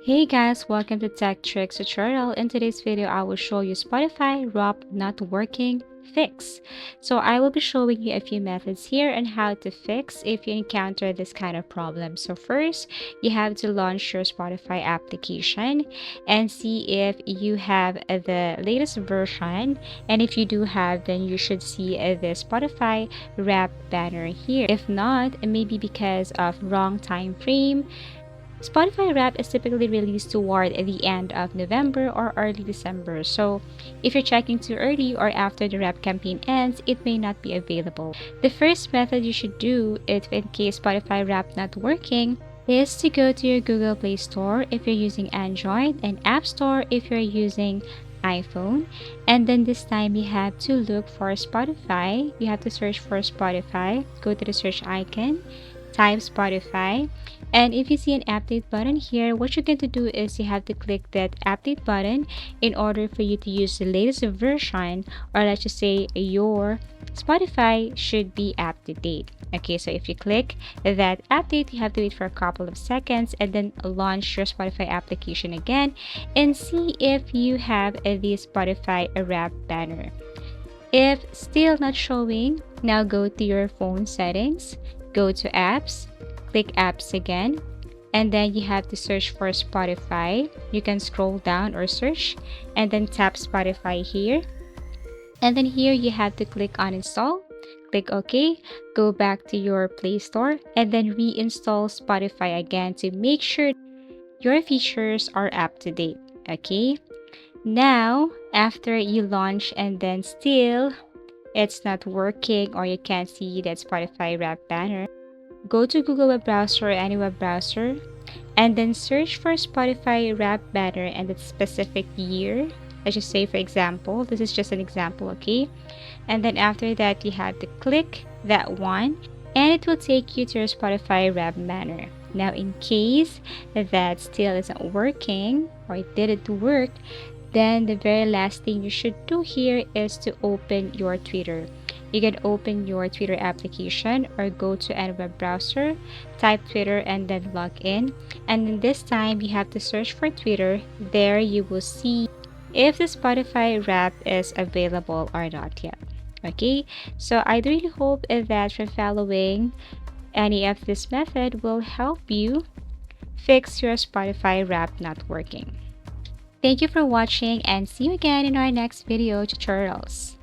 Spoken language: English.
Hey guys, welcome to Tech Tricks tutorial. In today's video, I will show you Spotify Wrap not working fix. So I will be showing you a few methods here on how to fix if you encounter this kind of problem. So first, you have to launch your Spotify application and see if you have the latest version. And if you do have, then you should see the Spotify Wrap banner here. If not, maybe because of wrong time frame, Spotify Wrap is typically released toward the end of November or early December, so if you're checking too early or after the wrap campaign ends, it may not be available. The first method you should do, if in case Spotify Wrap not working, is to go to your Google Play Store if you're using Android and App Store if you're using iPhone. And then this time you have to look for Spotify. You have to search for Spotify. Go to the search icon, type Spotify, and if you see an update button here, what you're going to do is you have to click that update button in order for you to use the latest version, or let's just say your Spotify should be up to date. Okay, so if you click that update, you have to wait for a couple of seconds and then launch your Spotify application again and see if you have the Spotify Wrap banner. If still not showing, now go to your phone settings, go to apps, click apps again, and then you have to search for Spotify. You can scroll down or search and then tap Spotify here. And then here you have to click on install, click OK, go back to your Play Store and then reinstall Spotify again to make sure your features are up to date. Okay, now after you launch and then still it's not working or you can't see that Spotify Wrap banner, go to Google web browser or any web browser and then search for Spotify Wrap banner and the specific year. Let's just say, for example, this is just an example, okay? And then after that, you have to click that one and it will take you to your Spotify Wrap banner. Now, in case that still isn't working or it didn't work, then the very last thing you should do here is to open your Twitter. You can open your Twitter application or go to any web browser, type Twitter and then log in. And then this time you have to search for Twitter. There you will see if the Spotify Wrap is available or not yet. Okay, so I really hope that for following any of this method will help you fix your Spotify Wrap not working. Thank you for watching and see you again in our next video tutorials.